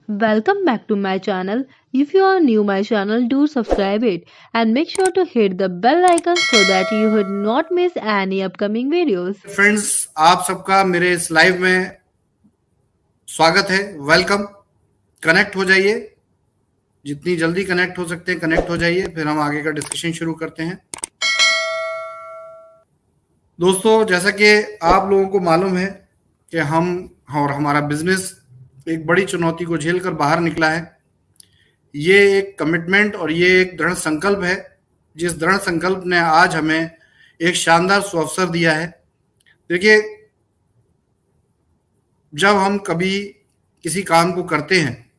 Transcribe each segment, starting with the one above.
Welcome back to my channel. If you are new my channel, do subscribe it and make sure to hit the bell icon so that you would not miss any upcoming videos. Friends, आप सबका मेरे इस live में स्वागत है। Welcome. Connect हो जाइए, जितनी जल्दी कनेक्ट हो सकते हैं कनेक्ट हो जाइए, फिर हम आगे का डिस्कशन शुरू करते हैं। दोस्तों, जैसा कि आप लोगों को मालूम है कि हम और हमारा बिजनेस एक बड़ी चुनौती को झेल कर बाहर निकला है। ये एक कमिटमेंट और ये एक दृढ़ संकल्प है, जिस दृढ़ संकल्प ने आज हमें एक शानदार सुअवसर दिया है। देखिए, जब हम कभी किसी काम को करते हैं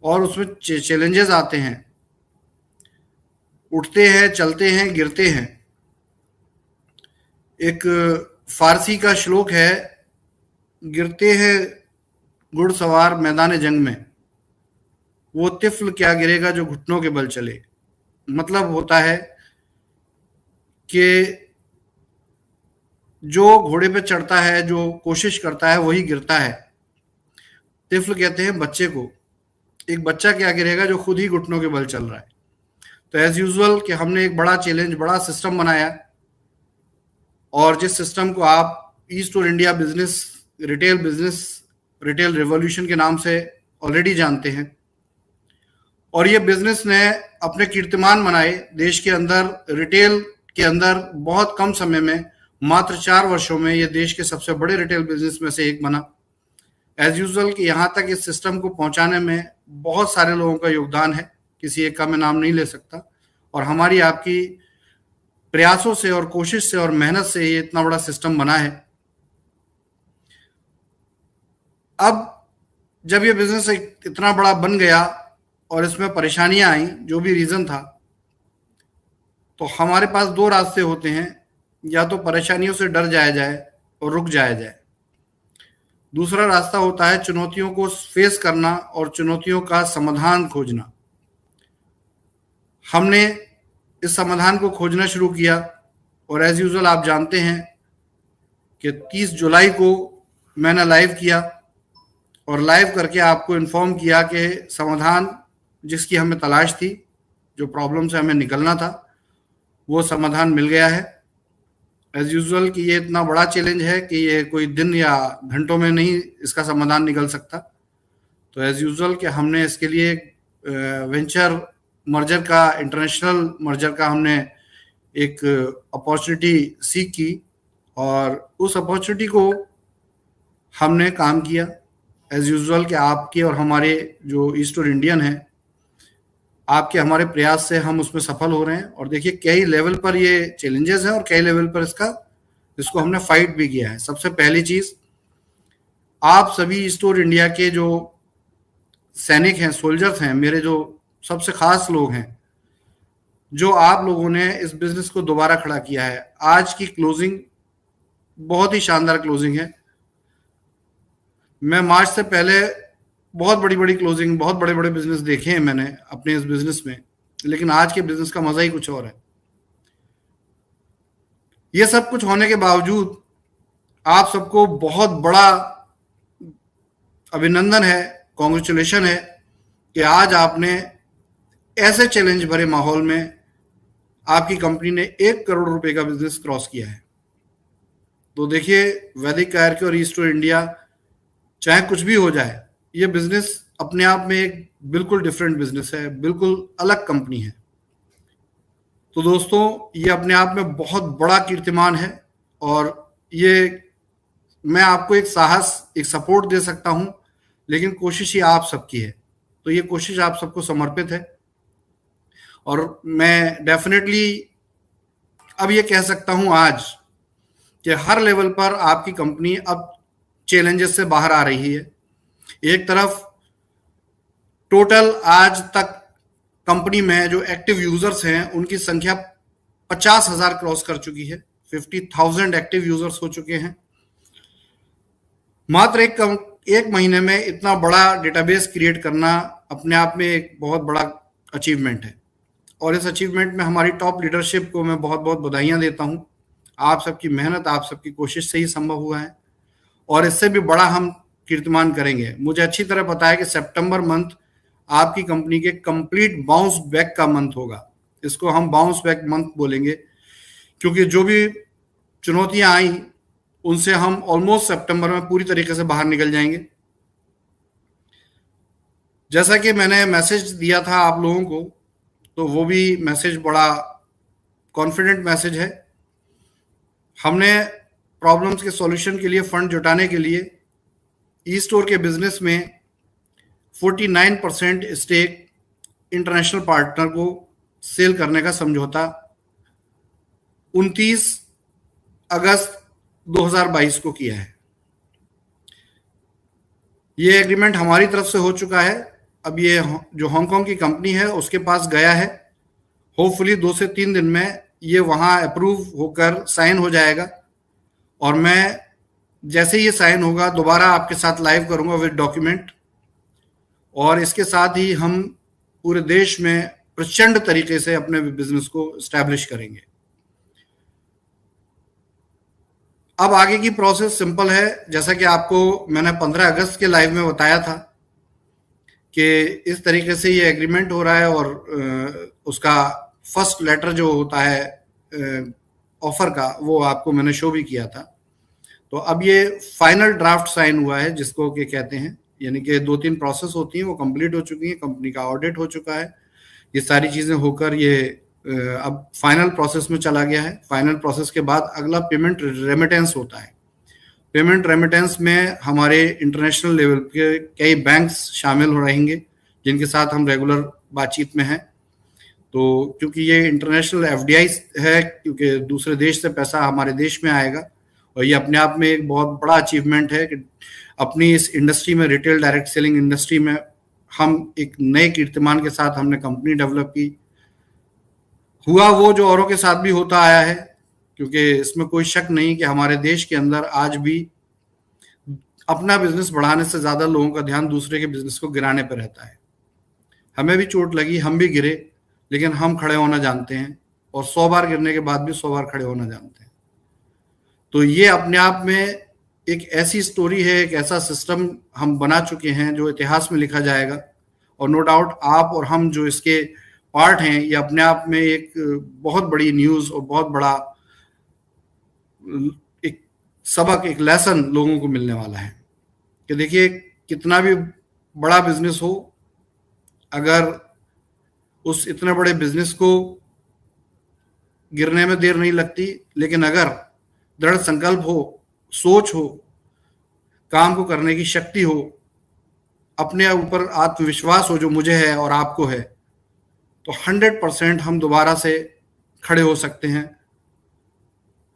और उसमें चैलेंजेस आते हैं, उठते हैं, चलते हैं, गिरते हैं। एक फारसी का श्लोक है, गिरते हैं घुड़सवार मैदान जंग में, वो तिफल क्या गिरेगा जो घुटनों के बल चले। मतलब होता है कि जो घोड़े पे चढ़ता है, जो कोशिश करता है, वही गिरता है। तिफल कहते हैं बच्चे को। एक बच्चा क्या गिरेगा जो खुद ही घुटनों के बल चल रहा है। तो एज यूजुअल कि हमने एक बड़ा चैलेंज, बड़ा सिस्टम बनाया, और जिस सिस्टम को आप ईस्ट और इंडिया बिजनेस रिटेल रेवोल्यूशन के नाम से ऑलरेडी जानते हैं। और ये बिजनेस ने अपने कीर्तिमान बनाए देश के अंदर। रिटेल के अंदर बहुत कम समय में, मात्र 4 वर्षों में, ये देश के सबसे बड़े रिटेल बिजनेस में से एक बना। एज यूजुअल कि यहाँ तक इस सिस्टम को पहुंचाने में बहुत सारे लोगों का योगदान है, किसी एक का मैं नाम नहीं ले सकता। और हमारी आपकी प्रयासों से और कोशिश से और मेहनत से ये इतना बड़ा सिस्टम बना है। अब जब ये बिजनेस इतना बड़ा बन गया और इसमें परेशानियां आई, जो भी रीजन था, तो हमारे पास 2 रास्ते होते हैं। या तो परेशानियों से डर जाया जाए और रुक जाया जाए। दूसरा रास्ता होता है चुनौतियों को फेस करना और चुनौतियों का समाधान खोजना। हमने इस समाधान को खोजना शुरू किया, और एज यूजुअल आप जानते हैं कि 30 जुलाई को मैंने लाइव किया, और लाइव करके आपको इन्फॉर्म किया कि समाधान जिसकी हमें तलाश थी, जो प्रॉब्लम से हमें निकलना था, वो समाधान मिल गया है। एज यूजुअल कि ये इतना बड़ा चैलेंज है कि ये कोई दिन या घंटों में नहीं इसका समाधान निकल सकता। तो एज यूजुअल कि हमने इसके लिए वेंचर मर्जर का, इंटरनेशनल मर्जर का हमने एक अपॉर्चुनिटी सीख की, और उस अपॉर्चुनिटी को हमने काम किया। एज यूजुअल कि आपके और हमारे जो ईस्ट और इंडियन हैं, आपके हमारे प्रयास से हम उसमें सफल हो रहे हैं। और देखिए, कई लेवल पर ये चैलेंजेस हैं और कई लेवल पर इसको हमने फाइट भी किया है। सबसे पहली चीज, आप सभी ईस्ट और इंडिया के जो सैनिक हैं, सोल्जर्स हैं, मेरे जो सबसे खास लोग हैं, जो आप लोगों ने इस बिजनेस को दोबारा खड़ा किया है। आज की क्लोजिंग बहुत ही शानदार क्लोजिंग है। मैं मार्च से पहले बहुत बड़ी क्लोजिंग, बहुत बड़े बिजनेस देखे हैं मैंने अपने इस बिजनेस में, लेकिन आज के बिजनेस का मजा ही कुछ और है। ये सब कुछ होने के बावजूद आप सबको बहुत बड़ा अभिनंदन है, कॉन्ग्रेचुलेशन है कि आज आपने ऐसे चैलेंज भरे माहौल में आपकी कंपनी ने 1 करोड़ रुपए का बिजनेस क्रॉस किया है। तो देखिए, वैदिक कायर और ईस्ट और इंडिया, चाहे कुछ भी हो जाए, ये बिजनेस अपने आप में एक बिल्कुल डिफरेंट बिजनेस है, बिल्कुल अलग कंपनी है। तो दोस्तों, ये अपने आप में बहुत बड़ा कीर्तिमान है, और ये मैं आपको एक साहस, एक सपोर्ट दे सकता हूं, लेकिन कोशिश ही आप सबकी है। तो ये कोशिश आप सबको समर्पित है। और मैं डेफिनेटली अब ये कह सकता हूं आज कि हर लेवल पर आपकी कंपनी अब चैलेंजेस से बाहर आ रही है। एक तरफ टोटल आज तक कंपनी में जो एक्टिव यूजर्स हैं, उनकी संख्या 50,000 क्रॉस कर चुकी है। 50,000 एक्टिव यूजर्स हो चुके हैं। मात्र एक महीने में इतना बड़ा डेटाबेस क्रिएट करना अपने आप में एक बहुत बड़ा अचीवमेंट है, और इस अचीवमेंट में हमारी टॉप लीडरशिप को मैं बहुत बहुत बधाइयां देता हूं। आप सबकी मेहनत, आप सबकी कोशिश से ही संभव हुआ है, और इससे भी बड़ा हम कीर्तिमान करेंगे। मुझे अच्छी तरह पता है कि सितंबर मंथ आपकी कंपनी के कंप्लीट बाउंस बैक का मंथ होगा। इसको हम बाउंस बैक मंथ बोलेंगे, क्योंकि जो भी चुनौतियां आई उनसे हम ऑलमोस्ट सितंबर में पूरी तरीके से बाहर निकल जाएंगे। जैसा कि मैंने मैसेज दिया था आप लोगों को, तो वो भी मैसेज बड़ा कॉन्फिडेंट मैसेज है। हमने प्रॉब्लम्स के सॉल्यूशन के लिए फंड जुटाने के लिए ई स्टोर के बिजनेस में 49% स्टेक इंटरनेशनल पार्टनर को सेल करने का समझौता 29 अगस्त 2022 को किया है। ये एग्रीमेंट हमारी तरफ से हो चुका है। अब ये जो हांगकांग की कंपनी है उसके पास गया है। होपफुली 2 से 3 दिन में ये वहां अप्रूव होकर साइन हो जाएगा, और मैं जैसे ही ये साइन होगा दोबारा आपके साथ लाइव करूंगा विद डॉक्यूमेंट। और इसके साथ ही हम पूरे देश में प्रचंड तरीके से अपने बिजनेस को एस्टैब्लिश करेंगे। अब आगे की प्रोसेस सिंपल है। जैसा कि आपको मैंने 15 अगस्त के लाइव में बताया था कि इस तरीके से ये एग्रीमेंट हो रहा है, और उसका फर्स्ट लेटर जो होता है ऑफर का, वो आपको मैंने शो भी किया था। तो अब ये फाइनल ड्राफ्ट साइन हुआ है, जिसको कि कहते हैं, यानी कि 2-3 प्रोसेस होती हैं वो कंप्लीट हो चुकी हैं। कंपनी का ऑडिट हो चुका है, ये सारी चीजें होकर ये अब फाइनल प्रोसेस में चला गया है। फाइनल प्रोसेस के बाद अगला पेमेंट रेमिटेंस होता है। पेमेंट रेमिटेंस में हमारे इंटरनेशनल लेवल के कई बैंक्स शामिल हो रहेंगे जिनके साथ हम रेगुलर बातचीत में हैं। तो क्योंकि ये इंटरनेशनल एफडीआई है, क्योंकि दूसरे देश से पैसा हमारे देश में आएगा, और ये अपने आप में एक बहुत बड़ा अचीवमेंट है कि अपनी इस इंडस्ट्री में, रिटेल डायरेक्ट सेलिंग इंडस्ट्री में, हम एक नए कीर्तिमान के साथ हमने कंपनी डेवलप की। हुआ वो जो औरों के साथ भी होता आया है, क्योंकि इसमें कोई शक नहीं कि हमारे देश के अंदर आज भी अपना बिजनेस बढ़ाने से ज्यादा लोगों का ध्यान दूसरे के बिजनेस को गिराने पर रहता है। हमें भी चोट लगी, हम भी गिरे, लेकिन हम खड़े होना जानते हैं, और 100 बार गिरने के बाद भी 100 बार खड़े होना जानते हैं। तो ये अपने आप में एक ऐसी स्टोरी है, एक ऐसा सिस्टम हम बना चुके हैं जो इतिहास में लिखा जाएगा। और नो डाउट आप और हम जो इसके पार्ट हैं, ये अपने आप में एक बहुत बड़ी न्यूज और बहुत बड़ा एक सबक, एक लेसन लोगों को मिलने वाला है कि देखिए, कितना भी बड़ा बिजनेस हो, अगर उस इतने बड़े बिजनेस को गिरने में देर नहीं लगती, लेकिन अगर दृढ़ संकल्प हो, सोच हो, काम को करने की शक्ति हो, अपने ऊपर आत्मविश्वास हो जो मुझे है और आपको है, तो 100% हम दोबारा से खड़े हो सकते हैं।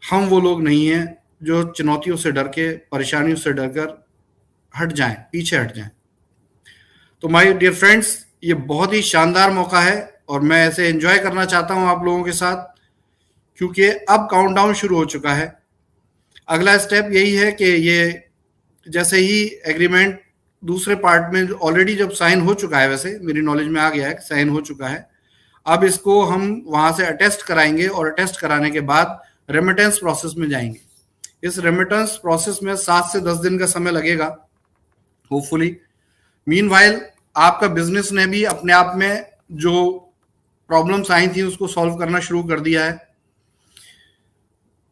हम वो लोग नहीं हैं जो चुनौतियों से डर के, परेशानियों से डरकर हट जाएं, पीछे हट जाएं। तो माय डियर फ्रेंड्स, ये बहुत ही शानदार मौका है, और मैं ऐसे एंजॉय करना चाहता हूं आप लोगों के साथ, क्योंकि अब काउंटडाउन शुरू हो चुका है। अगला स्टेप यही है कि ये जैसे ही एग्रीमेंट दूसरे पार्ट में ऑलरेडी जब साइन हो चुका है, वैसे मेरी नॉलेज में आ गया है कि साइन हो चुका है, अब इसको हम वहां से अटेस्ट कराएंगे, और अटेस्ट कराने के बाद रेमिटेंस प्रोसेस में जाएंगे। इस रेमिटेंस प्रोसेस में 7 से 10 दिन का समय लगेगा होपफुली। मीनवाइल आपका बिजनेस ने भी अपने आप में जो प्रॉब्लम्स आई थी उसको सॉल्व करना शुरू कर दिया है।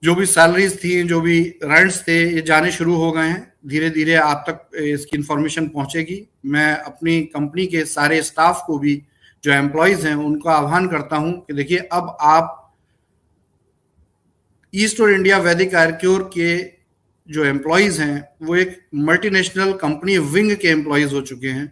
जो भी सैलरीज थी, जो भी रेंट्स थे, ये जाने शुरू हो गए हैं। धीरे धीरे आप तक इसकी इंफॉर्मेशन पहुंचेगी। मैं अपनी कंपनी के सारे स्टाफ को भी, जो एम्प्लॉयज हैं, उनको आह्वान करता हूं कि देखिए, अब आप ई स्टोर इंडिया वैदिक आर्क्योर के जो एम्प्लॉयज हैं वो एक मल्टीनेशनल कंपनी विंग के एम्प्लॉयज हो चुके हैं,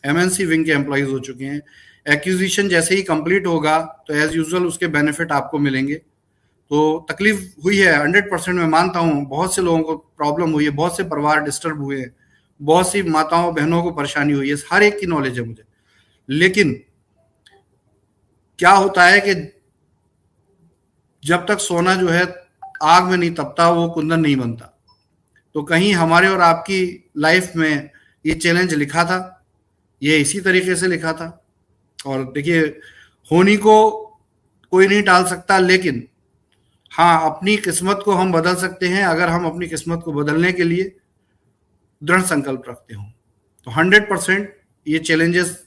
एमएनसी विंग के एम्प्लॉयज हो चुके हैं। एक्विजिशन जैसे ही कंप्लीट होगा तो एज यूजुअल उसके बेनिफिट आपको मिलेंगे। तो तकलीफ हुई है 100%, मैं मानता हूँ, बहुत से लोगों को प्रॉब्लम हुई है, बहुत से परिवार डिस्टर्ब हुए हैं, बहुत सी माताओं बहनों को परेशानी हुई है, हर एक की नॉलेज है मुझे। लेकिन क्या होता है कि जब तक सोना जो है आग में नहीं तपता, वो कुंदन नहीं बनता। तो कहीं हमारे और आपकी लाइफ में ये चैलेंज लिखा था, ये इसी तरीके से लिखा था। और देखिए, होनी को कोई नहीं टाल सकता, लेकिन हाँ, अपनी किस्मत को हम बदल सकते हैं अगर हम अपनी किस्मत को बदलने के लिए दृढ़ संकल्प रखते हो। तो 100% ये चैलेंजेस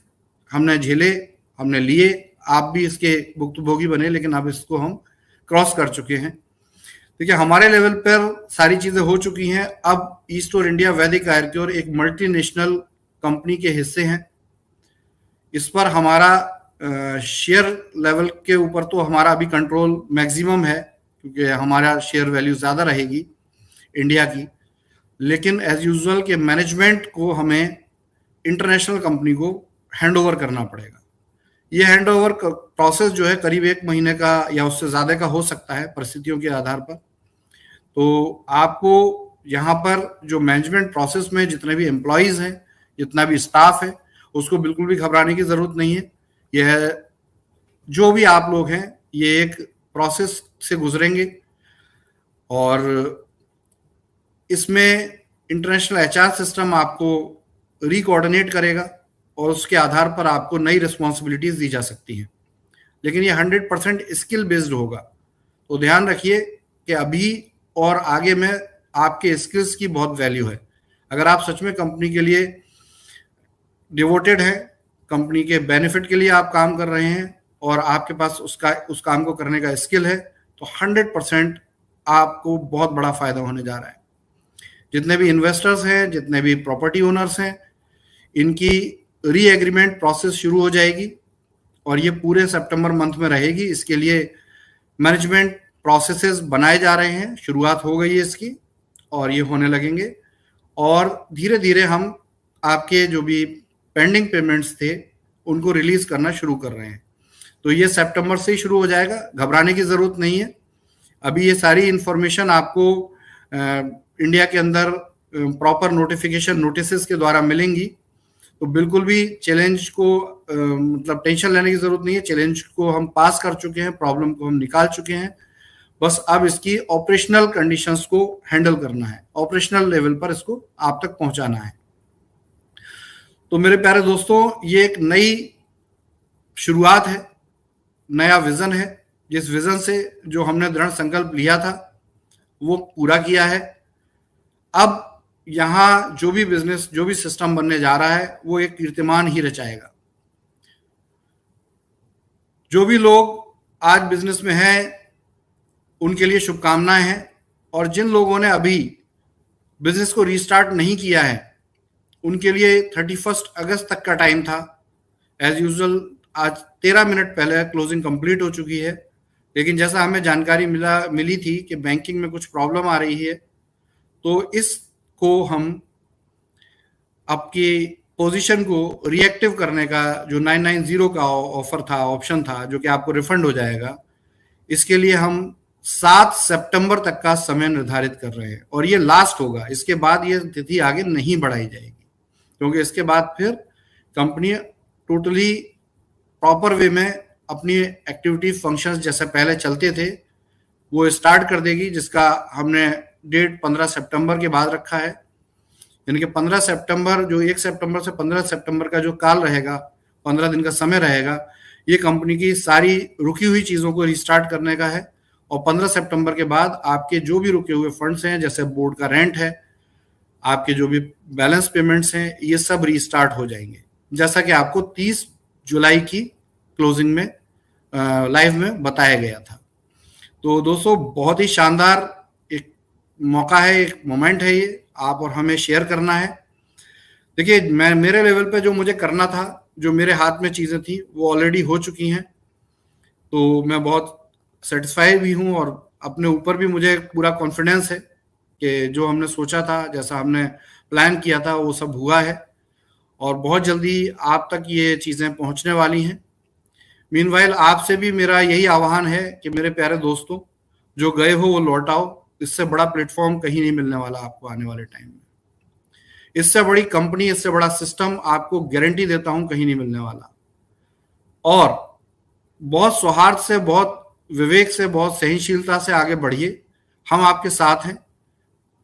हमने झेले, हमने लिए, आप भी इसके भुक्तभोगी बने, लेकिन अब इसको हम क्रॉस कर चुके हैं। देखिए, हमारे लेवल पर सारी चीजें हो चुकी हैं। अब ईस्ट और इंडिया वैदिक आयुर्वेद एक मल्टीनेशनल कंपनी के हिस्से हैं। इस पर हमारा शेयर लेवल के ऊपर तो हमारा अभी कंट्रोल मैक्सिमम है, क्योंकि हमारा शेयर वैल्यू ज्यादा रहेगी इंडिया की। लेकिन एज यूजुअल के मैनेजमेंट को हमें इंटरनेशनल कंपनी को हैंडओवर करना पड़ेगा। ये हैंडओवर प्रोसेस जो है करीब 1 महीने का या उससे ज्यादा का हो सकता है परिस्थितियों के आधार पर। तो आपको यहाँ पर जो मैनेजमेंट प्रोसेस में जितने भी एम्प्लॉयज हैं, जितना भी स्टाफ है, उसको बिल्कुल भी घबराने की जरूरत नहीं है। यह जो भी आप लोग हैं, ये एक प्रोसेस से गुजरेंगे और इसमें इंटरनेशनल एचआर सिस्टम आपको रिकोऑर्डिनेट करेगा और उसके आधार पर आपको नई रिस्पॉन्सिबिलिटीज दी जा सकती हैं। लेकिन ये 100% स्किल बेस्ड होगा। तो ध्यान रखिए कि अभी और आगे में आपके स्किल्स की बहुत वैल्यू है। अगर आप सच में कंपनी के लिए डिवोटेड हैं, कंपनी के बेनिफिट के लिए आप काम कर रहे हैं और आपके पास उस काम को करने का स्किल है, तो 100% आपको बहुत बड़ा फायदा होने जा रहा है। जितने भी इन्वेस्टर्स हैं, जितने भी प्रॉपर्टी ओनर्स हैं, इनकी री एग्रीमेंट प्रोसेस शुरू हो जाएगी और ये पूरे सितंबर मंथ में रहेगी। इसके लिए मैनेजमेंट प्रोसेसेस बनाए जा रहे हैं, शुरुआत हो गई है इसकी और ये होने लगेंगे। और धीरे धीरे हम आपके जो भी पेंडिंग पेमेंट्स थे उनको रिलीज करना शुरू कर रहे हैं। तो ये सितंबर से ही शुरू हो जाएगा, घबराने की जरूरत नहीं है। अभी ये सारी इंफॉर्मेशन आपको इंडिया के अंदर प्रॉपर नोटिफिकेशन नोटिसेस के द्वारा मिलेंगी। तो बिल्कुल भी चैलेंज को मतलब टेंशन लेने की जरूरत नहीं है। चैलेंज को हम पास कर चुके हैं, प्रॉब्लम को हम निकाल चुके हैं। बस अब इसकी ऑपरेशनल कंडीशंस को हैंडल करना है, ऑपरेशनल लेवल पर इसको आप तक पहुंचाना है। तो मेरे प्यारे दोस्तों, ये एक नई शुरुआत है, नया विजन है। जिस विजन से जो हमने दृढ़ संकल्प लिया था वो पूरा किया है। अब यहाँ जो भी बिजनेस, जो भी सिस्टम बनने जा रहा है वो एक कीर्तिमान ही रचाएगा। जो भी लोग आज बिजनेस में हैं उनके लिए शुभकामनाएं हैं, और जिन लोगों ने अभी बिजनेस को रीस्टार्ट नहीं किया है उनके लिए 31 अगस्त तक का टाइम था। एज यूजुअल आज 13 मिनट पहले क्लोजिंग कंप्लीट हो चुकी है। लेकिन जैसा हमें जानकारी मिली थी कि बैंकिंग में कुछ प्रॉब्लम आ रही है, तो इसको हम आपकी पोजीशन को रिएक्टिव करने का जो 990 का ऑफर था, ऑप्शन था, जो कि आपको रिफंड हो जाएगा, इसके लिए हम 7 सितंबर तक का समय निर्धारित कर रहे हैं और ये लास्ट होगा। इसके बाद ये तिथि आगे नहीं बढ़ाई जाएगी, क्योंकि इसके बाद फिर कंपनी टोटली प्रॉपर वे में अपनी एक्टिविटी फंक्शंस जैसे पहले चलते थे वो स्टार्ट कर देगी, जिसका हमने डेट 15 सितंबर के बाद रखा है। यानी कि 15 सितंबर, जो 1 सितंबर से 15 सितंबर का जो काल रहेगा, 15 दिन का समय रहेगा, ये कंपनी की सारी रुकी हुई चीजों को रिस्टार्ट करने का है। और 15 सितंबर के बाद आपके जो भी रुके हुए फंड्स हैं, जैसे बोर्ड का रेंट है, आपके जो भी बैलेंस पेमेंट्स हैं, ये सब रीस्टार्ट हो जाएंगे, जैसा कि आपको 30 जुलाई की क्लोजिंग में लाइव में बताया गया था। तो दोस्तों, बहुत ही शानदार एक मौका है, एक मोमेंट है, ये आप और हमें शेयर करना है। देखिए, मैं मेरे लेवल पे जो मुझे करना था, जो मेरे हाथ में चीजें थी, वो ऑलरेडी हो चुकी हैं। तो मैं बहुत सेटिस्फाइड भी हूँ और अपने ऊपर भी मुझे पूरा कॉन्फिडेंस है कि जो हमने सोचा था, जैसा हमने प्लान किया था, वो सब हुआ है और बहुत जल्दी आप तक ये चीजें पहुंचने वाली हैं। मीनवाइल आपसे भी मेरा यही आह्वान है कि मेरे प्यारे दोस्तों, जो गए हो वो लौट आओ। इससे बड़ा प्लेटफॉर्म कहीं नहीं मिलने वाला आपको आने वाले टाइम में। इससे बड़ी कंपनी, इससे बड़ा सिस्टम आपको गारंटी देता हूं कहीं नहीं मिलने वाला। और बहुत सौहार्द से, बहुत विवेक से, बहुत सहनशीलता से आगे बढ़िए। हम आपके साथ हैं।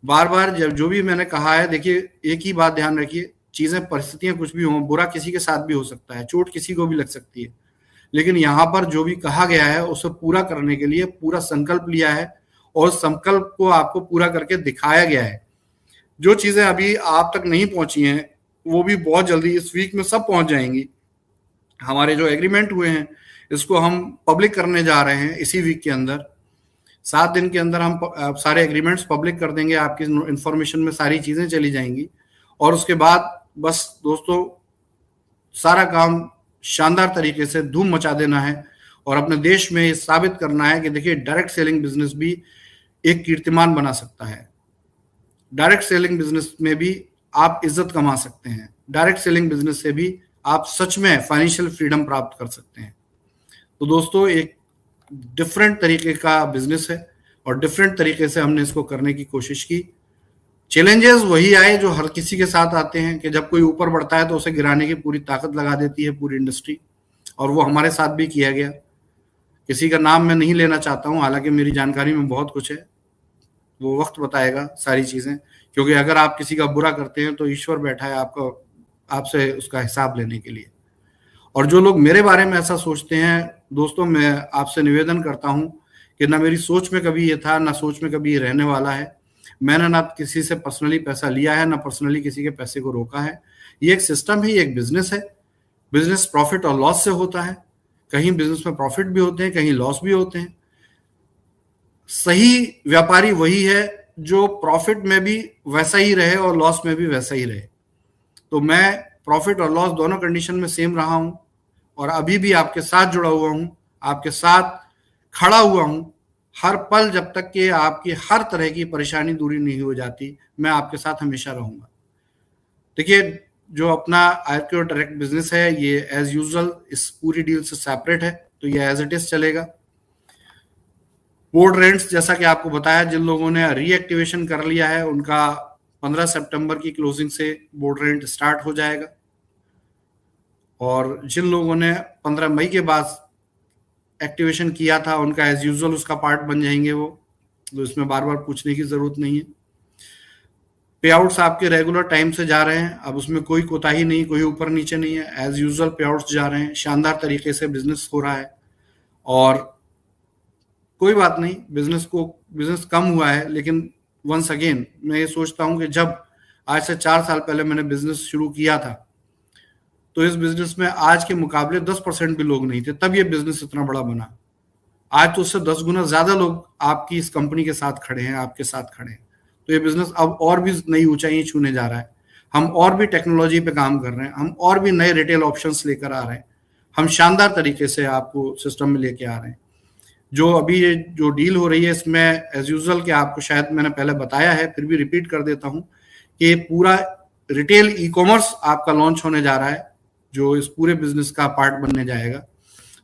बार बार जब जो भी मैंने कहा है, देखिए, एक ही बात ध्यान रखिए, चीजें, परिस्थितियां कुछ भी हो, बुरा किसी के साथ भी हो सकता है, चोट किसी को भी लग सकती है, लेकिन यहाँ पर जो भी कहा गया है उसे पूरा करने के लिए पूरा संकल्प लिया है और संकल्प को आपको पूरा करके दिखाया गया है। जो चीजें अभी आप तक नहीं पहुंची हैं वो भी बहुत जल्दी इस वीक में सब पहुंच जाएंगी। हमारे जो एग्रीमेंट हुए हैं इसको हम पब्लिक करने जा रहे हैं इसी वीक के अंदर। 7 दिन के अंदर हम सारे एग्रीमेंट्स पब्लिक कर देंगे, आपकी इंफॉर्मेशन में सारी चीजें चली जाएंगी। और उसके बाद बस दोस्तों सारा काम शानदार तरीके से धूम मचा देना है और अपने देश में ये साबित करना है कि देखिए डायरेक्ट सेलिंग बिजनेस भी एक कीर्तिमान बना सकता है। डायरेक्ट सेलिंग बिजनेस में भी आप इज्जत कमा सकते हैं। डायरेक्ट सेलिंग बिजनेस से भी आप सच में फाइनेंशियल फ्रीडम प्राप्त कर सकते हैं। तो दोस्तों एक डिफरेंट तरीके का बिजनेस है और डिफरेंट तरीके से हमने इसको करने की कोशिश की। चैलेंजेस वही आए जो हर किसी के साथ आते हैं कि जब कोई ऊपर बढ़ता है तो उसे गिराने की पूरी ताकत लगा देती है पूरी इंडस्ट्री, और वो हमारे साथ भी किया गया। किसी का नाम मैं नहीं लेना चाहता हूं, हालांकि मेरी जानकारी में बहुत कुछ है, वो वक्त बताएगा सारी चीजें, क्योंकि अगर आप किसी का बुरा करते हैं तो ईश्वर बैठा है आपको आपसे उसका हिसाब लेने के लिए। और जो लोग मेरे बारे में ऐसा सोचते हैं दोस्तों, मैं आपसे निवेदन करता हूं कि ना मेरी सोच में कभी ये था, ना सोच में कभी ये रहने वाला है। मैंने ना किसी से पर्सनली पैसा लिया है, ना पर्सनली किसी के पैसे को रोका है। ये एक सिस्टम है, ये एक बिजनेस है। बिजनेस प्रॉफिट और लॉस से होता है। कहीं बिजनेस में प्रॉफिट भी होते हैं, कहीं लॉस भी होते हैं। सही व्यापारी वही है जो प्रॉफिट में भी वैसा ही रहे और लॉस में भी वैसा ही रहे। तो मैं प्रॉफिट और लॉस दोनों कंडीशन में सेम रहा हूं और अभी भी आपके साथ जुड़ा हुआ हूं, आपके साथ खड़ा हुआ हूं हर पल। जब तक कि आपकी हर तरह की परेशानी दूरी नहीं हो जाती, मैं आपके साथ हमेशा रहूंगा। देखिए जो अपना आईक्यू डायरेक्ट बिजनेस है ये एज यूजुअल इस पूरी डील से सेपरेट है, तो ये एज इट इज चलेगा। बोर्ड रेंट्स जैसा कि आपको बताया, जिन लोगों ने रीएक्टिवेशन कर लिया है उनका 15 सितंबर की क्लोजिंग से बोर्ड रेंट स्टार्ट हो जाएगा, और जिन लोगों ने 15 मई के बाद एक्टिवेशन किया था उनका एज यूजुअल उसका पार्ट बन जाएंगे वो, तो इसमें बार बार पूछने की जरूरत नहीं है। पे आउट्स आपके रेगुलर टाइम से जा रहे हैं, अब उसमें कोई कोताही नहीं, कोई ऊपर नीचे नहीं है, एज यूजुअल पे आउट्स जा रहे हैं। शानदार तरीके से बिजनेस हो रहा है और कोई बात नहीं, बिजनेस कम हुआ है, लेकिन वंस अगेन मैं ये सोचता हूं कि जब आज से 4 साल पहले मैंने बिजनेस शुरू किया था तो इस बिजनेस में आज के मुकाबले 10% भी लोग नहीं थे, तब ये बिजनेस इतना बड़ा बना। आज तो उससे 10 गुना ज्यादा लोग आपकी इस कंपनी के साथ खड़े हैं, आपके साथ खड़े हैं। तो ये बिजनेस अब और भी नई ऊंचाई छूने जा रहा है। हम और भी टेक्नोलॉजी पे काम कर रहे हैं, हम और भी नए रिटेल ऑप्शंस लेकर आ रहे हैं, हम शानदार तरीके से आपको सिस्टम में लेके आ रहे हैं। जो अभी ये जो डील हो रही है इसमें एज यूजुअल कि आपको शायद मैंने पहले बताया है, फिर भी रिपीट कर देता हूं कि पूरा रिटेल ई कॉमर्स आपका लॉन्च होने जा रहा है जो इस पूरे बिजनेस का पार्ट बनने जाएगा।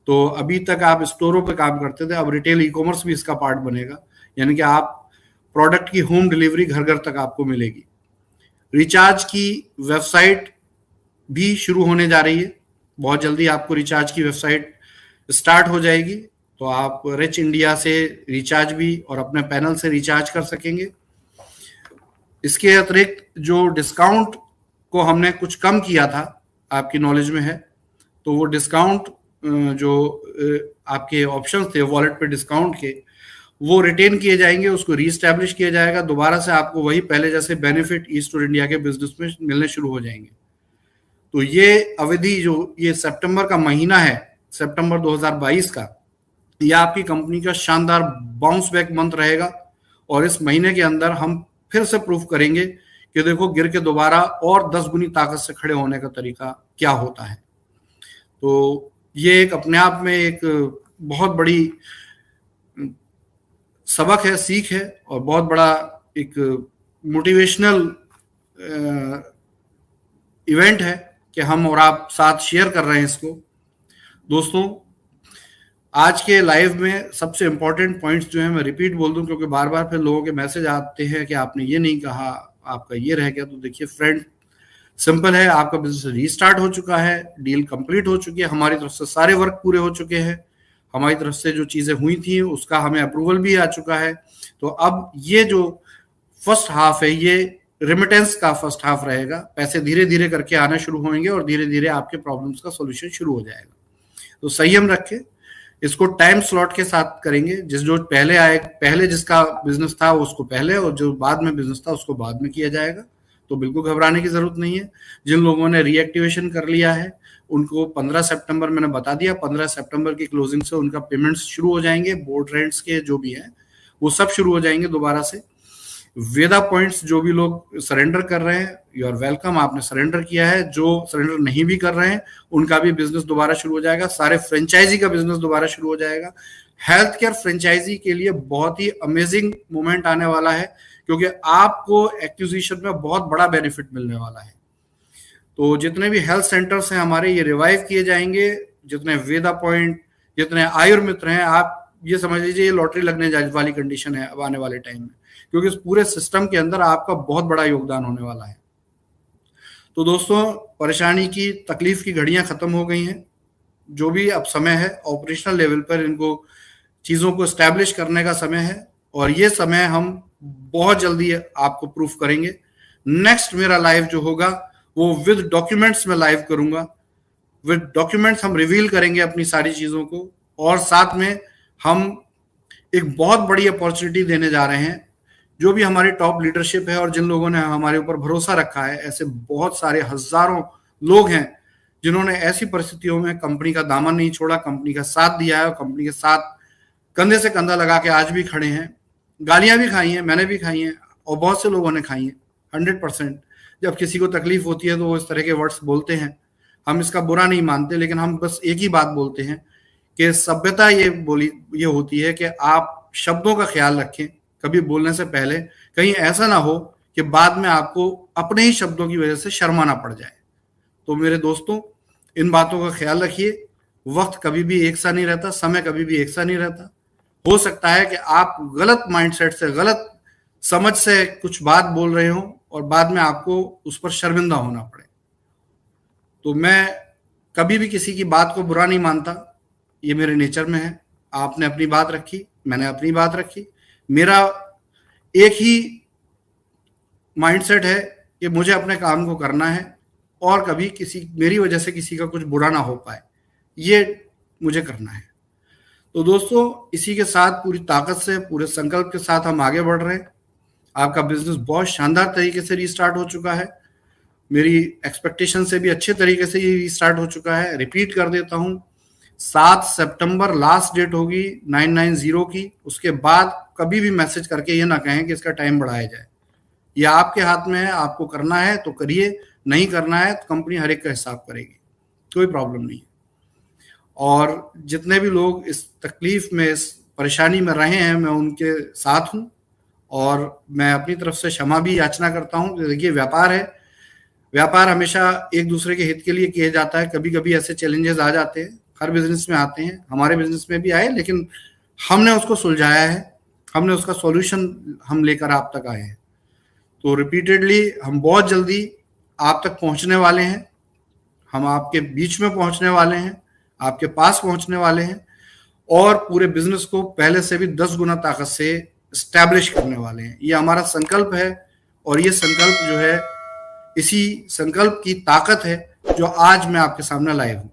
तो अभी तक आप स्टोरों पे काम करते थे, अब रिटेल ई कॉमर्स भी इसका पार्ट बनेगा, यानी कि आप प्रोडक्ट की होम डिलीवरी घर घर तक आपको मिलेगी। रिचार्ज की वेबसाइट भी शुरू होने जा रही है, बहुत जल्दी आपको रिचार्ज की वेबसाइट स्टार्ट हो जाएगी, तो आप रिच इंडिया से रिचार्ज भी और अपने पैनल से रिचार्ज कर सकेंगे। इसके अतिरिक्त जो डिस्काउंट को हमने कुछ कम किया था, आपकी नॉलेज में है, तो वो डिस्काउंट जो आपके ऑप्शंस थे वॉलेट पे डिस्काउंट के, वो रिटेन किए जाएंगे, उसको रीस्टैब्लिश किया जाएगा। दोबारा से आपको वही पहले जैसे बेनिफिट ईस्ट और इंडिया के बिजनेस में मिलने शुरू हो जाएंगे। तो ये अवधि जो ये सितंबर का महीना है, सितंबर 2022 का, यह आपकी कंपनी का शानदार बाउंस बैक मंथ रहेगा। और इस महीने के अंदर हम फिर से प्रूफ करेंगे कि देखो गिर के दोबारा और 10 गुनी ताकत से खड़े होने का तरीका क्या होता है। तो ये एक अपने आप में एक बहुत बड़ी सबक है, सीख है, और बहुत बड़ा एक मोटिवेशनल इवेंट है कि हम और आप साथ शेयर कर रहे हैं इसको। दोस्तों आज के लाइव में सबसे इंपॉर्टेंट पॉइंट्स जो है मैं रिपीट बोल दूं, क्योंकि बार बार फिर लोगों के मैसेज आते हैं कि आपने ये नहीं कहा, आपका ये रह गया। तो देखिए फ्रेंड, सिंपल है, आपका बिजनेस रीस्टार्ट हो चुका है, डील कंप्लीट हो चुकी है, हमारी तरफ से सारे वर्क पूरे हो चुके हैं, हमारी तरफ से जो चीजें हुई थी उसका हमें अप्रूवल भी आ चुका है। तो अब ये जो फर्स्ट हाफ है ये रेमिटेंस का फर्स्ट हाफ रहेगा। पैसे धीरे धीरे करके आना शुरू होंगे और धीरे धीरे आपके प्रॉब्लम्स का सोल्यूशन शुरू हो जाएगा। तो संयम रखें, इसको टाइम स्लॉट के साथ करेंगे। जो पहले आए, पहले जिसका बिजनेस था उसको पहले, और जो बाद में बिजनेस था उसको बाद में किया जाएगा। तो बिल्कुल घबराने की जरूरत नहीं है। जिन लोगों ने रीएक्टिवेशन कर लिया है उनको 15 सितंबर मैंने बता दिया, 15 सितंबर की क्लोजिंग से उनका पेमेंट्स शुरू हो जाएंगे। बोर्ड रेंट्स के जो भी है वो सब शुरू हो जाएंगे दोबारा से। वेदा पॉइंट्स जो भी लोग सरेंडर कर रहे हैं, यू आर वेलकम, आपने सरेंडर किया है। जो सरेंडर नहीं भी कर रहे हैं उनका भी बिजनेस दोबारा शुरू हो जाएगा। सारे फ्रेंचाइजी का बिजनेस दोबारा शुरू हो जाएगा। हेल्थ केयर फ्रेंचाइजी के लिए बहुत ही अमेजिंग मोमेंट आने वाला है, क्योंकि आपको एक्विजिशन में बहुत बड़ा बेनिफिट मिलने वाला है। तो जितने भी हेल्थ सेंटर्स हैं हमारे, ये रिवाइव किए जाएंगे। जितने वेदा पॉइंट, जितने आयुर्मित्र हैं, आप ये समझ लीजिए ये लॉटरी लगने वाली कंडीशन है अब आने वाले टाइम में, क्योंकि इस पूरे सिस्टम के अंदर आपका बहुत बड़ा योगदान होने वाला है। तो दोस्तों, परेशानी की, तकलीफ की घड़ियां खत्म हो गई हैं। जो भी अब समय है ऑपरेशनल लेवल पर इनको चीजों को एस्टैब्लिश करने का समय है, और ये समय हम बहुत जल्दी आपको प्रूफ करेंगे। नेक्स्ट मेरा लाइव जो होगा वो विद डॉक्यूमेंट्स में लाइव करूंगा। विद डॉक्यूमेंट्स हम रिवील करेंगे अपनी सारी चीजों को, और साथ में हम एक बहुत बड़ी अपॉर्चुनिटी देने जा रहे हैं। जो भी हमारी टॉप लीडरशिप है और जिन लोगों ने हमारे ऊपर भरोसा रखा है, ऐसे बहुत सारे हजारों लोग हैं जिन्होंने ऐसी परिस्थितियों में कंपनी का दामन नहीं छोड़ा, कंपनी का साथ दिया है, और कंपनी के साथ कंधे से कंधा लगा के आज भी खड़े हैं। गालियां भी खाई हैं, मैंने भी खाई हैं, और बहुत से लोगों ने खाई हैं। 100% जब किसी को तकलीफ होती है तो वो इस तरह के वर्ड्स बोलते हैं। हम इसका बुरा नहीं मानते, लेकिन हम बस एक ही बात बोलते हैं कि सभ्यता ये होती है कि आप शब्दों का ख्याल रखें कभी बोलने से पहले। कहीं ऐसा ना हो कि बाद में आपको अपने ही शब्दों की वजह से शर्माना पड़ जाए। तो मेरे दोस्तों, इन बातों का ख्याल रखिए। वक्त कभी भी एक सा नहीं रहता, समय कभी भी एक सा नहीं रहता। हो सकता है कि आप गलत माइंडसेट से, गलत समझ से कुछ बात बोल रहे हो और बाद में आपको उस पर शर्मिंदा होना पड़े। तो मैं कभी भी किसी की बात को बुरा नहीं मानता, ये मेरे नेचर में है। आपने अपनी बात रखी, मैंने अपनी बात रखी। मेरा एक ही माइंडसेट है कि मुझे अपने काम को करना है, और कभी मेरी वजह से किसी का कुछ बुरा ना हो पाए, ये मुझे करना है। तो दोस्तों, इसी के साथ पूरी ताकत से, पूरे संकल्प के साथ हम आगे बढ़ रहे हैं। आपका बिजनेस बहुत शानदार तरीके से रीस्टार्ट हो चुका है। मेरी एक्सपेक्टेशन से भी अच्छे तरीके से ये रीस्टार्ट हो चुका है। रिपीट कर देता हूँ, 7 सितंबर लास्ट डेट होगी 990 की। उसके बाद कभी भी मैसेज करके ये ना कहें कि इसका टाइम बढ़ाया जाए। ये आपके हाथ में है, आपको करना है तो करिए, नहीं करना है तो कंपनी हर एक का हिसाब करेगी, कोई प्रॉब्लम नहीं है। और जितने भी लोग इस तकलीफ में, इस परेशानी में रहे हैं, मैं उनके साथ हूँ, और मैं अपनी तरफ से क्षमा भी याचना करता हूँ। देखिए, व्यापार है, व्यापार हमेशा एक दूसरे के हित के लिए किया जाता है। कभी कभी ऐसे चैलेंजेस आ जाते हैं, हर बिजनेस में आते हैं, हमारे बिजनेस में भी आए, लेकिन हमने उसको सुलझाया है, हमने उसका सॉल्यूशन हम लेकर आप तक आए हैं। तो रिपीटेडली हम बहुत जल्दी आप तक पहुंचने वाले हैं, हम आपके बीच में पहुंचने वाले हैं, आपके पास पहुंचने वाले हैं, और पूरे बिजनेस को पहले से भी 10 गुना ताकत से एस्टैब्लिश करने वाले हैं। ये हमारा संकल्प है, और ये संकल्प जो है, इसी संकल्प की ताकत है जो आज मैं आपके सामने लाइव हूं।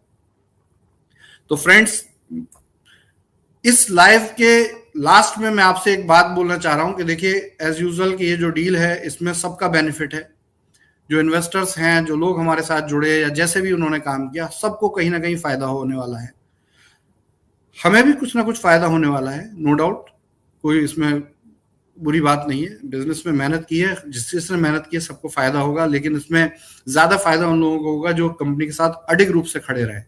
तो फ्रेंड्स, इस लाइव के लास्ट में मैं आपसे एक बात बोलना चाह रहा हूं कि देखिए, एज यूजुअल की ये जो डील है इसमें सबका बेनिफिट है। जो इन्वेस्टर्स हैं, जो लोग हमारे साथ जुड़े या जैसे भी उन्होंने काम किया, सबको कहीं ना कहीं फायदा होने वाला है। हमें भी कुछ ना कुछ फायदा होने वाला है, नो डाउट, कोई इसमें बुरी बात नहीं है। बिजनेस में मेहनत की है, जिसने मेहनत की है सबको फायदा होगा, लेकिन इसमें ज्यादा फायदा उन लोगों को होगा जो कंपनी के साथ अडिग रूप से खड़े रहे।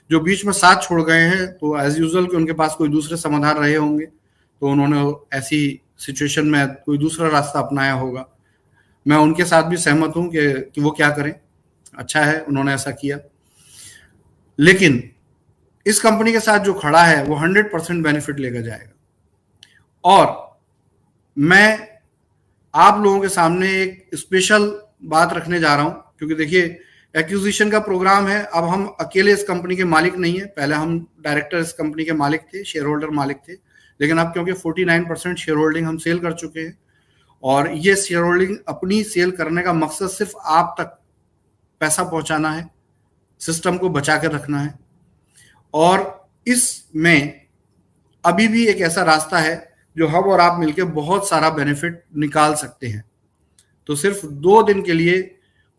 जो बीच में साथ छोड़ गए हैं, तो एज यूजुअल कि उनके पास कोई दूसरे समाधान रहे होंगे, तो उन्होंने ऐसी सिचुएशन में कोई दूसरा रास्ता अपनाया होगा। मैं उनके साथ भी सहमत हूं कि वो क्या करें, अच्छा है उन्होंने ऐसा किया। लेकिन इस कंपनी के साथ जो खड़ा है वो 100% बेनिफिट लेकर जाएगा। और मैं आप लोगों के सामने एक स्पेशल बात रखने जा रहा हूं, क्योंकि देखिए, एक्विजिशन का प्रोग्राम है। अब हम अकेले इस कंपनी के मालिक नहीं है। पहले हम डायरेक्टर इस कंपनी के मालिक थे, शेयर होल्डर मालिक थे, लेकिन अब क्योंकि 49% शेयर होल्डिंग हम सेल कर चुके हैं, और ये शेयर होल्डिंग अपनी सेल करने का मकसद सिर्फ आप तक पैसा पहुंचाना है, सिस्टम को बचा कर रखना है। और इसमें अभी भी एक ऐसा रास्ता है जो हम और आप मिलकर बहुत सारा बेनिफिट निकाल सकते हैं। तो सिर्फ 2 दिन के लिए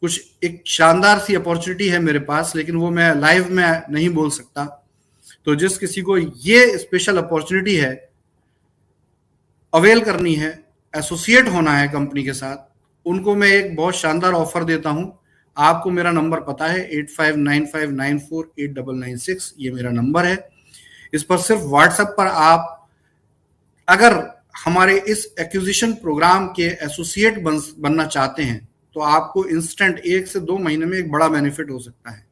कुछ एक शानदार सी अपॉर्चुनिटी है मेरे पास, लेकिन वो मैं लाइव में नहीं बोल सकता। तो जिस किसी को ये स्पेशल अपॉर्चुनिटी है, अवेल करनी है, एसोसिएट होना है कंपनी के साथ, उनको मैं एक बहुत शानदार ऑफर देता हूं। आपको मेरा नंबर पता है 8595948996, ये मेरा नंबर है। इस पर सिर्फ व्हाट्सएप पर आप अगर हमारे इस एक्विजिशन प्रोग्राम के एसोसिएट बनना चाहते हैं तो आपको इंस्टेंट 1 से 2 महीने में एक बड़ा बेनिफिट हो सकता है।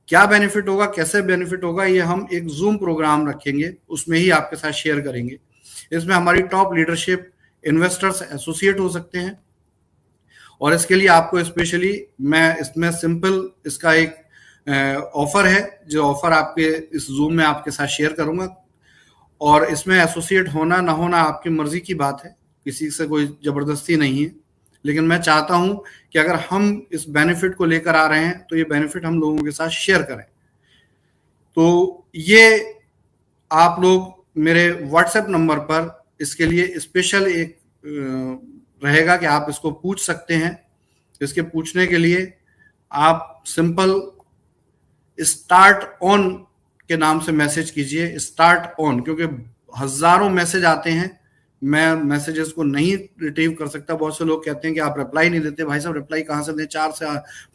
क्या बेनिफिट होगा, कैसे बेनिफिट होगा, ये हम एक जूम प्रोग्राम रखेंगे, उसमें ही आपके साथ शेयर करेंगे। इसमें हमारी टॉप लीडरशिप इन्वेस्टर्स एसोसिएट हो सकते हैं और इसके लिए आपको स्पेशली मैं इसमें सिंपल इसका एक ऑफर है, जो ऑफर आपके इस जूम में आपके साथ शेयर करूंगा। और इसमें एसोसिएट होना ना होना आपकी मर्जी की बात है, किसी से कोई जबरदस्ती नहीं है, लेकिन मैं चाहता हूं कि अगर हम इस बेनिफिट को लेकर आ रहे हैं तो ये बेनिफिट हम लोगों के साथ शेयर करें। तो ये आप लोग मेरे व्हाट्सएप नंबर पर इसके लिए स्पेशल एक रहेगा कि आप इसको पूछ सकते हैं। इसके पूछने के लिए आप सिंपल स्टार्ट ऑन के नाम से मैसेज कीजिए, स्टार्ट ऑन, क्योंकि हजारों मैसेज आते हैं, मैं मैसेजेस को नहीं रिट्रीव कर सकता। बहुत से लोग कहते हैं कि आप रिप्लाई नहीं देते। भाई साहब रिप्लाई कहाँ से दें, 4 से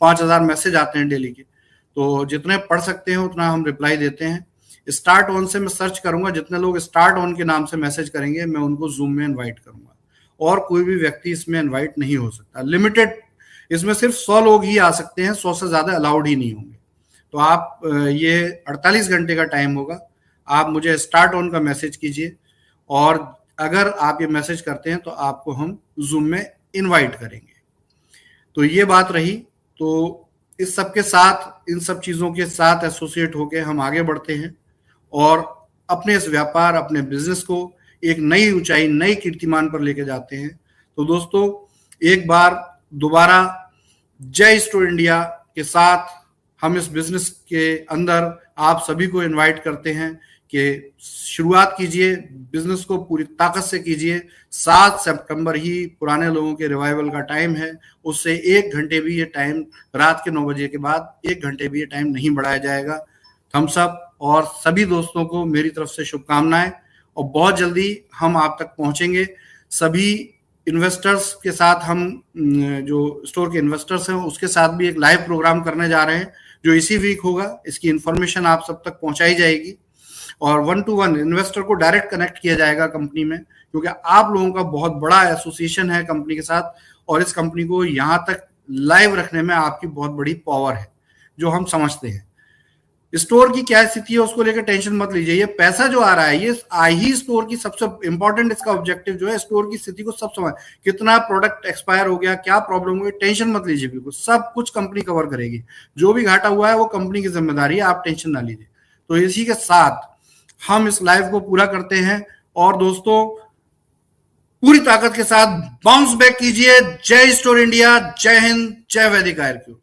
5 हजार मैसेज आते हैं डेली के, तो जितने पढ़ सकते हैं उतना हम रिप्लाई देते हैं। स्टार्ट ऑन से मैं सर्च करूंगा, जितने लोग स्टार्ट ऑन के नाम से मैसेज करेंगे मैं उनको जूम में इन्वाइट करूंगा, और कोई भी व्यक्ति इसमें इन्वाइट नहीं हो सकता। लिमिटेड, इसमें सिर्फ 100 लोग ही आ सकते हैं, 100 से ज्यादा अलाउड ही नहीं होंगे। तो आप ये 48 घंटे का टाइम होगा, आप मुझे स्टार्ट ऑन का मैसेज कीजिए और अगर आप ये मैसेज करते हैं तो आपको हम जूम में इनवाइट करेंगे। तो ये बात रही। तो इस सब के साथ, इन सब चीज़ों के साथ एसोसिएट होकर हम आगे बढ़ते हैं और अपने इस व्यापार, अपने बिजनेस को एक नई ऊंचाई, नई कीर्तिमान पर लेके जाते हैं। तो दोस्तों, एक बार दोबारा जय स्टोर इंडिया के साथ हम इस बिजनेस के अंदर आप सभी को इनवाइट करते हैं कि शुरुआत कीजिए, बिजनेस को पूरी ताकत से कीजिए। 7 सितंबर ही पुराने लोगों के रिवाइवल का टाइम है, उससे 1 घंटे भी ये टाइम, रात के 9 बजे के बाद 1 घंटे भी ये टाइम नहीं बढ़ाया जाएगा। थम्स अप, और सभी दोस्तों को मेरी तरफ से शुभकामनाएं, और बहुत जल्दी हम आप तक पहुंचेंगे। सभी इन्वेस्टर्स के साथ हम, जो स्टोर के इन्वेस्टर्स हैं उसके साथ भी एक लाइव प्रोग्राम करने जा रहे हैं जो इसी वीक होगा। इसकी इंफॉर्मेशन आप सब तक पहुंचाई जाएगी और 1-to-1 इन्वेस्टर को डायरेक्ट कनेक्ट किया जाएगा कंपनी में, क्योंकि आप लोगों का बहुत बड़ा एसोसिएशन है कंपनी के साथ, और इस कंपनी को यहाँ तक लाइव रखने में आपकी बहुत बड़ी पावर है, जो हम समझते हैं। स्टोर की क्या स्थिति है उसको लेकर टेंशन मत लीजिए। ये पैसा जो आ रहा है, ये ही स्टोर की सबसे इंपॉर्टेंट, इसका ऑब्जेक्टिव जो है स्टोर की स्थिति को सब समझ, कितना प्रोडक्ट एक्सपायर हो गया, क्या प्रॉब्लम हुई, टेंशन मत लीजिए, बिल्कुल सब कुछ कंपनी कवर करेगी। जो भी घाटा हुआ है वो कंपनी की जिम्मेदारी है, आप टेंशन ना लीजिए। तो इसी के साथ हम इस लाइव को पूरा करते हैं, और दोस्तों पूरी ताकत के साथ बाउंस बैक कीजिए। जय स्टोर इंडिया, जय हिंद, जय वैदिक आयुर्वेद।